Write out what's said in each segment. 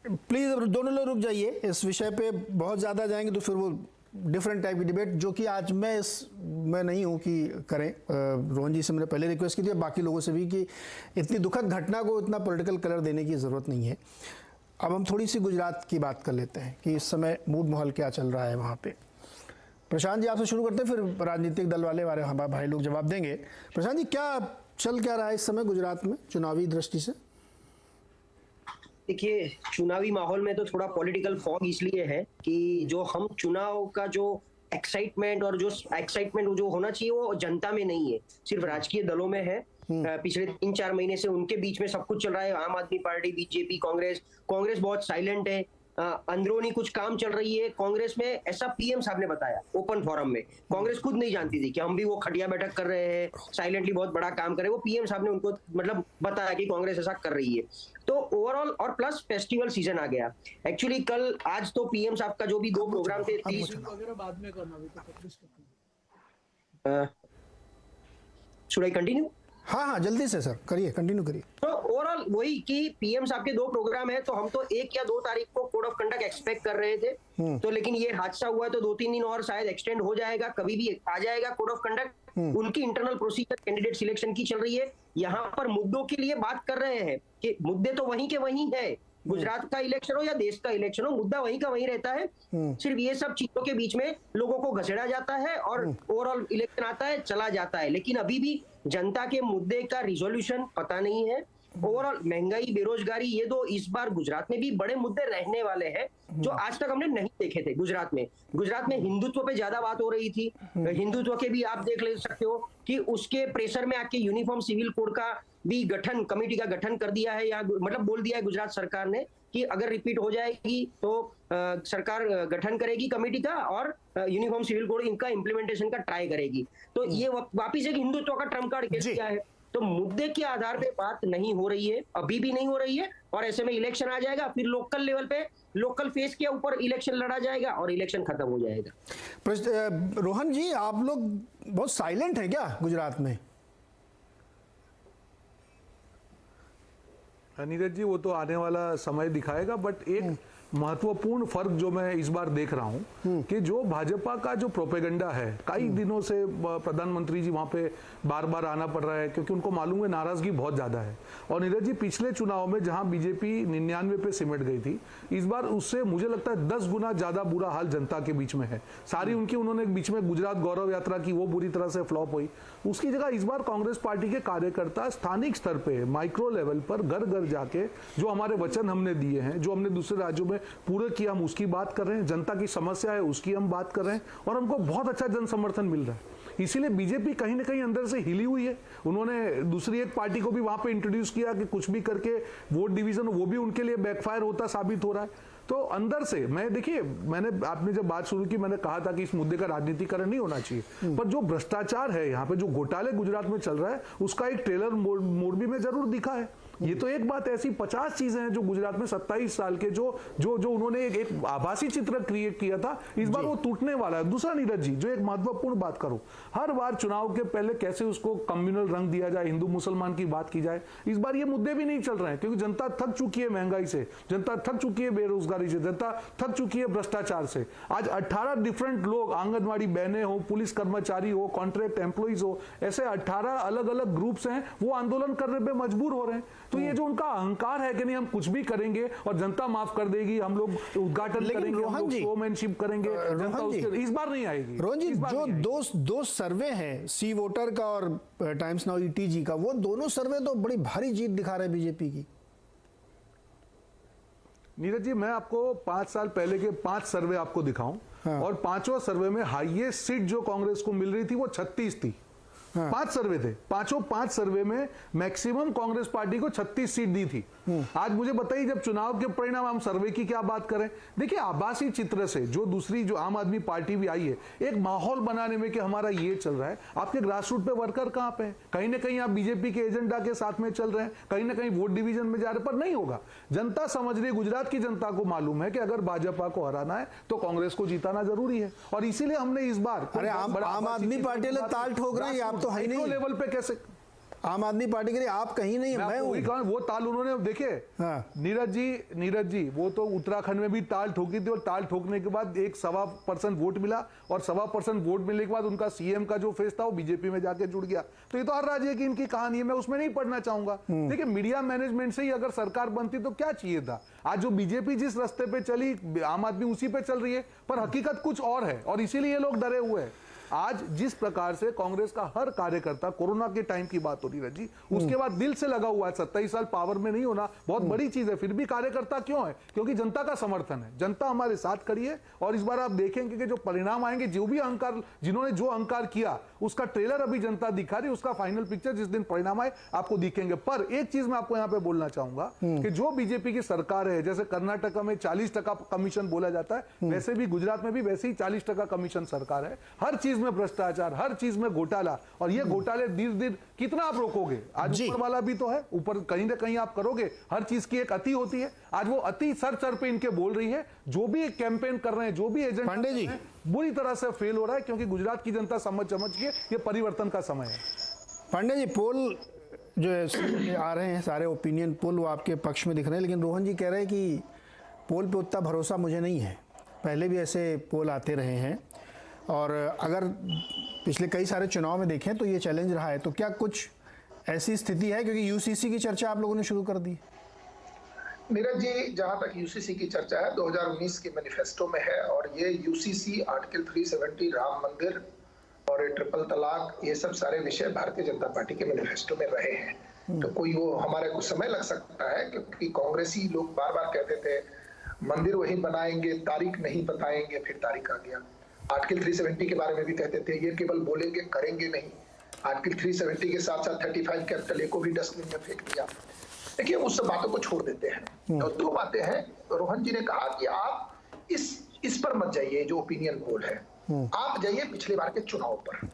Please दोनों लोग रुक जाइए, इस विषय पे बहुत ज़्यादा जाएंगे तो फिर वो डिफरेंट टाइप की डिबेट, जो कि आज मैं नहीं हूँ कि करें। रोहन जी से मैंने पहले रिक्वेस्ट की थी, बाकी लोगों से भी, कि इतनी दुखद घटना को इतना पॉलिटिकल कलर देने की ज़रूरत नहीं है। अब हम थोड़ी सी गुजरात की बात कर लेते हैं कि इस समय मूड माहौल क्या चल रहा है वहाँ पे। प्रशांत जी आपसे शुरू करते हैं, फिर राजनीतिक दल वाले हमारे भाई लोग जवाब देंगे। प्रशांत जी, क्या रहा है इस समय गुजरात में चुनावी दृष्टि से? देखिए, चुनावी माहौल में तो थोड़ा पॉलिटिकल फॉग इसलिए है कि जो हम चुनाव का जो एक्साइटमेंट जो होना चाहिए वो जनता में नहीं है, सिर्फ राजकीय दलों में है। पिछले 3-4 महीने से उनके बीच में सब कुछ चल रहा है। आम आदमी पार्टी, बीजेपी, कांग्रेस बहुत साइलेंट है। अंदरूनी कुछ काम चल रही है कांग्रेस में, ऐसा पीएम साहब ने बताया ओपन फोरम में। कांग्रेस खुद नहीं जानती थी कि हम भी वो खटिया बैठक कर रहे हैं, साइलेंटली बहुत बड़ा काम कर रहे हैं। वो पीएम साहब ने उनको मतलब बताया कि कांग्रेस ऐसा कर रही है। तो ओवरऑल, और प्लस फेस्टिवल सीजन आ गया एक्चुअली। आज तो पीएम साहब का जो भी 2 प्रोग्राम थे, 30 बाद में करना भी तो शुड आई कंटिन्यू? हाँ, जल्दी से सर करिए, कंटिन्यू करिए। तो ओवरऑल वही कि पीएम साहब के 2 प्रोग्राम है, तो हम तो 1 या 2 तारीख को कोड ऑफ कंडक्ट एक्सपेक्ट कर रहे थे। तो लेकिन ये हादसा हुआ तो 2-3 दिन और शायद एक्सटेंड हो जाएगा, कभी भी आ जाएगा कोड ऑफ कंडक्ट। उनकी इंटरनल प्रोसीजर कैंडिडेट सिलेक्शन की चल रही है। यहाँ पर मुद्दों के लिए बात कर रहे हैं कि मुद्दे तो वहीं के वहीं है। गुजरात का इलेक्शन हो या देश का इलेक्शन हो, मुद्दा वहीं का वहीं रहता है। सिर्फ ये सब चीजों के बीच में लोगों को घसेड़ा जाता है और ओवरऑल इलेक्शन आता है, चला जाता है। लेकिन अभी भी जनता के मुद्दे का रिजोल्यूशन पता नहीं है। ओवरऑल महंगाई, बेरोजगारी, ये 2 इस बार गुजरात में भी बड़े मुद्दे रहने वाले हैं, जो आज तक हमने नहीं देखे थे गुजरात में हिंदुत्व पे ज्यादा बात हो रही थी। हिंदुत्व के भी आप देख ले सकते हो कि उसके प्रेशर में आके यूनिफॉर्म सिविल कोड का भी कमेटी का गठन कर दिया है, या मतलब बोल दिया है गुजरात सरकार ने कि अगर रिपीट हो जाएगी तो सरकार गठन करेगी कमेटी का और यूनिफॉर्म सिविल कोड इनका इंप्लीमेंटेशन का ट्राई करेगी। तो ये वापिस एक हिंदुत्व का ट्रम्प कार्ड खेल दिया है। तो मुद्दे के आधार पे बात नहीं हो रही है, अभी भी नहीं हो रही है। और ऐसे में इलेक्शन आ जाएगा, फिर लोकल लेवल पे, लोकल फेस के ऊपर इलेक्शन लड़ा जाएगा और इलेक्शन खत्म हो जाएगा। रोहन जी, आप लोग बहुत साइलेंट है क्या गुजरात में? नीरज जी, वो तो आने वाला समय दिखाएगा, बट एक महत्वपूर्ण फर्क जो मैं इस बार देख रहा हूं कि जो भाजपा का जो प्रोपेगेंडा है, कई दिनों से प्रधानमंत्री जी वहां पे बार बार आना पड़ रहा है क्योंकि उनको मालूम है नाराजगी बहुत ज्यादा है। और नीरज जी, पिछले चुनाव में जहां बीजेपी 99 पे सिमट गई थी, इस बार उससे मुझे लगता है 10 गुना ज्यादा बुरा हाल जनता के बीच में है। सारी उनकी उन्होंने बीच में गुजरात गौरव यात्रा की, वो बुरी तरह से फ्लॉप हुई। उसकी जगह इस बार कांग्रेस पार्टी के कार्यकर्ता स्थानिक स्तर पे, माइक्रो लेवल पर, घर घर जाके जो हमारे वचन हमने दिए हैं, जो हमने दूसरे राज्यों में पूरे किया, हम उसकी बात कर रहे हैं। जनता की समस्या है उसकी हम बात कर रहे हैं और हमको बहुत अच्छा जन समर्थन मिल रहा है। इसीलिए बीजेपी कहीं ना कहीं अंदर से हिली हुई है। उन्होंने दूसरी एक पार्टी को भी वहां पे इंट्रोड्यूस किया कि कुछ भी करके वोट डिवीजन, वो भी उनके लिए बैकफायर होता साबित हो रहा है। तो अंदर से आपने जब बात शुरू की, मैंने कहा था कि इस मुद्दे का राजनीतिकरण नहीं होना चाहिए, पर जो भ्रष्टाचार है यहाँ पे, जो घोटाले गुजरात में चल रहा है, उसका एक ट्रेलर मोड भी में जरूर दिखा है। ये तो एक बात, ऐसी 50 चीजें हैं जो गुजरात में 27 साल के जो उन्होंने एक आभासी चित्र क्रिएट किया था, इस बार वो टूटने वाला है। दूसरा नीरज जी, जो एक महत्वपूर्ण बात करो, हर बार चुनाव के पहले कैसे उसको कम्युनल रंग दिया जाए, हिंदू मुसलमान की बात की जाए, इस बार ये मुद्दे भी नहीं चल रहे हैं क्योंकि जनता थक चुकी है महंगाई से, जनता थक चुकी है बेरोजगारी से, जनता थक चुकी है भ्रष्टाचार से। आज 18 डिफरेंट लोग, आंगनबाड़ी बहनें हो, पुलिस कर्मचारी हो, कॉन्ट्रैक्ट एम्प्लॉइज हो, ऐसे 18 अलग अलग ग्रुप्स हैं, वो आंदोलन करने पे मजबूर हो रहे हैं। तो ये जो उनका अहंकार है कि नहीं हम कुछ भी करेंगे और जनता माफ कर देगी, हम लोग उद्घाटन करेंगे, हम लोग शोमैनशिप करेंगे, जनता उसके इस बार नहीं आएगी। रोहन जी, जो दो सर्वे हैं, सी वोटर का और टाइम्स नाउ ईटीजी का, वो दोनों सर्वे तो बड़ी भारी जीत दिखा रहे हैं बीजेपी की। नीरज जी, मैं आपको 5 साल पहले के 5 सर्वे आपको दिखाऊं, और 5वां सर्वे में हाईएस्ट सीट जो कांग्रेस को मिल रही थी वो 36 थी। 5 सर्वे थे, 5 सर्वे में मैक्सिमम कांग्रेस पार्टी को 36 सीट दी थी। आज मुझे बताइए, जब चुनाव के परिणाम, हम सर्वे की क्या बात करें। देखिए, आभासी चित्र से जो दूसरी जो आम आदमी पार्टी भी आई है, एक माहौल बनाने में कि हमारा ये चल रहा है, आपके ग्रास रूट पे वर्कर कहां पे है? कहीं ना कहीं आप बीजेपी के एजेंडा के साथ में चल रहे हैं, कहीं ना कहीं वोट डिवीजन में जा रहे, पर नहीं होगा। जनता समझ रही, गुजरात की जनता को मालूम है कि अगर भाजपा को हराना है तो कांग्रेस को जीताना जरूरी है, और इसीलिए हमने इस बार आम आदमी पार्टी ताल ठोक रहे हैं, आप तो है नहीं लेवल पे कैसे आम आदमी पार्टी के लिए आप कहीं नहीं, मैं हूँ। वो ताल उन्होंने देखे। हाँ। नीरज जी वो तो उत्तराखंड में भी ताल ठोकी थी और ताल ठोकने के बाद एक 1.25% वोट मिला और 1.25% वोट मिलने के बाद उनका सीएम का जो फेस था वो बीजेपी में जाके जुड़ गया। तो ये तो हर राज्य की इनकी कहानी है, मैं उसमें नहीं पढ़ना चाहूंगा। देखिए मीडिया मैनेजमेंट से ही अगर सरकार बनती तो क्या चाहिए था। आज जो बीजेपी जिस रास्ते पे चली आम आदमी उसी पे चल रही है, पर हकीकत कुछ और है और इसीलिए ये लोग डरे हुए हैं। आज जिस प्रकार से कांग्रेस का हर कार्यकर्ता, कोरोना के टाइम की बात हो रही है जी, उसके बाद दिल से लगा हुआ है। 27 साल पावर में नहीं होना बहुत बड़ी चीज है, फिर भी कार्यकर्ता क्यों है? क्योंकि जनता का समर्थन है, जनता हमारे साथ खड़ी है। और इस बार आप देखेंगे कि जो परिणाम आएंगे, जो भी अहंकार, जिन्होंने जो अहंकार किया उसका ट्रेलर अभी जनता दिखा रही है, उसका फाइनल पिक्चर जिस दिन परिणाम आए आपको दिखेंगे। पर एक चीज मैं आपको यहाँ पे बोलना चाहूंगा कि जो बीजेपी की सरकार है, जैसे कर्नाटक में 40% कमीशन बोला जाता है, वैसे भी गुजरात में भी वैसे ही 40% कमीशन सरकार है। हर चीज में भ्रष्टाचार, हर चीज में घोटाला, और ये घोटाले धीरे-धीरे कितना आप रोकोगे? आज ऊपर वाला भी तो है, ऊपर कहीं ना कहीं आप करोगे। हर चीज की एक अति होती है, आज वो अति सर पे इनके बोल रही है। जो भी कैंपेन कर रहे हैं, जो भी एजेंट पांडे जी बुरी तरह से फेल हो रहा है, क्योंकि गुजरात की जनता समझ के ये परिवर्तन का समय है। पांडे जी, पोल जो है आ रहे हैं, सारे ओपिनियन पोल वो आपके पक्ष में दिख रहे हैं, लेकिन रोहन जी कह रहे हैं कि पोल पे उतना भरोसा मुझे नहीं है। पहले भी ऐसे पोल आते रहे हैं और अगर पिछले कई सारे चुनाव में देखें तो ये चैलेंज रहा है। तो क्या कुछ ऐसी स्थिति है, क्योंकि यूसीसी की चर्चा आप लोगों ने शुरू कर दी? नीरज जी, जहां तक यूसीसी की चर्चा है 2019 के मैनिफेस्टो में है, और ये यूसीसी आर्टिकल 370, राम मंदिर और ट्रिपल तलाक, ये सब सारे विषय भारतीय जनता पार्टी के मैनिफेस्टो में रहे हैं। तो कोई वो हमारे को समय लग सकता है, क्योंकि कांग्रेसी लोग बार बार कहते थे मंदिर वही बनाएंगे, तारीख नहीं बताएंगे, फिर तारीख आ गया। आर्टिकल 370 के बारे में भी कहते थे ये केवल बोलेंगे करेंगे नहीं। आर्टिकल 370 के साथ साथ 35 कैपिटल ए को भी डस्टबिन में फेंक दिया। देखिए उस सब बातों को छोड़ देते हैं। तो दो बातें हैं। रोहन जी ने कहा कि आप इस पर मत जाइए, जो ओपिनियन पोल है, आप जाइए पिछले बार के चुनाव पर।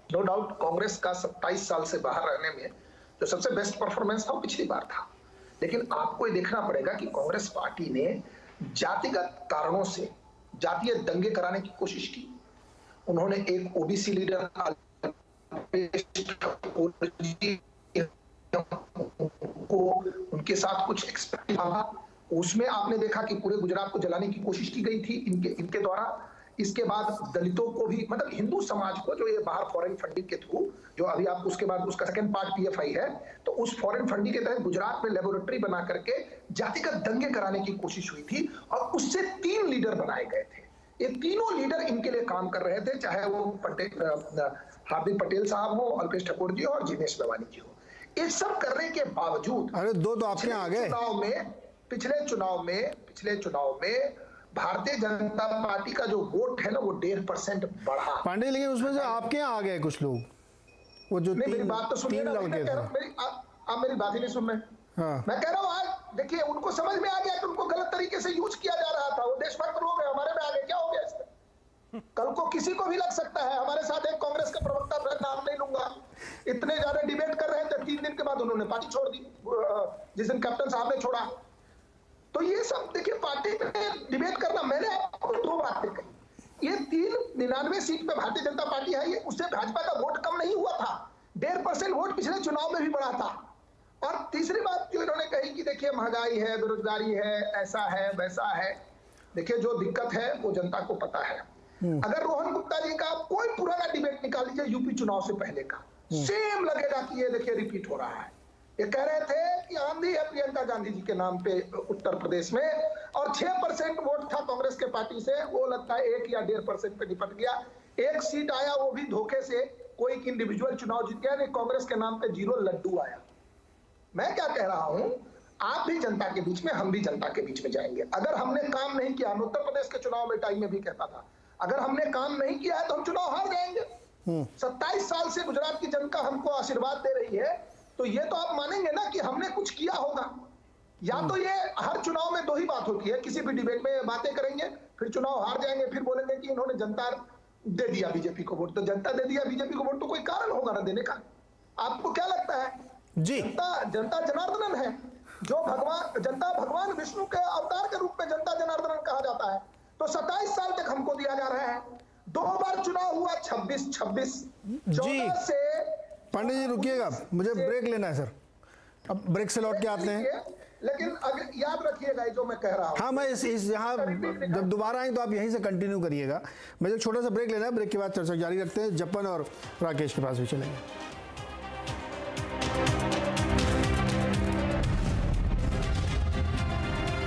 नो डाउट कांग्रेस का 27 साल से बाहर रहने में जो सबसे बेस्ट परफॉर्मेंस था वो पिछली बार था, लेकिन आपको ये देखना पड़ेगा कि कांग्रेस पार्टी ने जातिगत कारणों से जातीय दंगे कराने की कोशिश की। उन्होंने एक ओबीसी लीडर को उनके साथ कुछ एक्सपेक्ट था, उसमें आपने देखा कि पूरे गुजरात को जलाने की कोशिश की गई थी इनके द्वारा। इसके बाद दलितों को भी, मतलब हिंदू समाज को, जो ये बाहर फॉरेन फंडिंग के थ्रू, जो अभी आप उसके बाद उसका सेकंड पार्ट पीएफआई है, तो उस फॉरेन फंडिंग के तहत गुजरात में लेबोरेटरी बना करके जातिगत दंगे कराने की कोशिश हुई थी और उससे 3 लीडर बनाए गए थे। ये तीनों लीडर इनके लिए काम कर रहे थे, चाहे वो हार्दिक पटेल साहब हो, अल्पेश ठाकुर जी हो और जिनेश मेवानी जी हो। ये सब करने के बावजूद अरे दो तो आपके आ गए। पिछले चुनाव में भारतीय जनता पार्टी का जो वोट है ना, वो 1.5% बढ़ा। पांडे, लेकिन उसमें से आपके यहाँ आ गए कुछ लोग, वो जो मेरी बात तो सुनिए ना, आप मेरी बात ही नहीं सुन रहे। हाँ। मैं कह रहा हूँ आज देखिए उनको समझ में आ गया कि उनको गलत तरीके से यूज किया जा रहा था। वो देशभक्त लोग हैं, हमारे में आ गए, क्या हो गया इसमें? कल को किसी को भी लग सकता है। हमारे साथ एक कांग्रेस का प्रवक्ता, नाम नहीं लूंगा, इतने ज्यादा डिबेट कर रहे थे, 3 दिन के बाद उन्होंने पार्टी छोड़ दी, जिस दिन कैप्टन साहब ने छोड़ा। तो ये सब देखिए पार्टी में डिबेट करना। मैंने आपको 2 बातें कही। ये 99 सीट पे भारतीय जनता पार्टी है, ये उससे भाजपा का वोट कम नहीं हुआ था। 1.5% वोट पिछले चुनाव में भी बढ़ा था। और तीसरी बात जो इन्होंने कही कि देखिए महंगाई है, बेरोजगारी है, ऐसा है वैसा है। देखिए जो दिक्कत है वो जनता को पता है। अगर रोहन गुप्ता जी का कोई पुराना डिबेट निकाल लीजिए यूपी चुनाव से पहले का, सेम लगेगा कि ये देखिए रिपीट हो रहा है। ये कह रहे थे कि आंधी है प्रियंका गांधी जी के नाम पे उत्तर प्रदेश में, और 6% वोट था कांग्रेस के पार्टी से, वो लगता है 1 या 1.5% पे निपट गया। 1 सीट आया, वो भी धोखे से, कोई इंडिविजुअल चुनाव जीत गया, नहीं कांग्रेस के नाम पे 0 लड्डू आया। मैं क्या कह रहा हूं, आप भी जनता के बीच में, हम भी जनता के बीच में जाएंगे। अगर हमने काम नहीं किया, हम उत्तर प्रदेश के चुनाव में टाइम में भी कहता था, अगर हमने काम नहीं किया है तो हम चुनाव हार जाएंगे। 27 साल से गुजरात की जनता हमको आशीर्वाद दे रही है, तो ये तो आप मानेंगे ना कि हमने कुछ किया होगा। या तो ये हर चुनाव में 2 ही बात होती है, किसी भी डिबेट में बातें करेंगे, फिर चुनाव हार जाएंगे, फिर बोलेंगे कि इन्होंने जनता दे दिया बीजेपी को वोट। तो जनता दे दिया बीजेपी को वोट तो कोई कारण होगा ना देने का। आपको क्या लगता है जी? जनता जनार्दन है, जो जनता भगवान विष्णु के अवतार के रूप में जनता जनार्दन कहा जाता है। तो 27 साल तक हमको दिया जा रहा है। 2 बार चुनाव हुआ, 26-26, पांडे जी रुकिएगा, मुझे ब्रेक लेना है सर, अब ब्रेक से लौट के आते हैं। लेकिन अगर याद रखिएगा ये जो मैं कह रहा हूँ, हाँ, मैं इस यहाँ जब दोबारा आएंगे तो आप यहीं से कंटिन्यू करिएगा। मुझे छोटा सा ब्रेक लेना है, ब्रेक के बाद चर्चा जारी रखते हैं। जपन और राकेश के पास भी चलेंगे।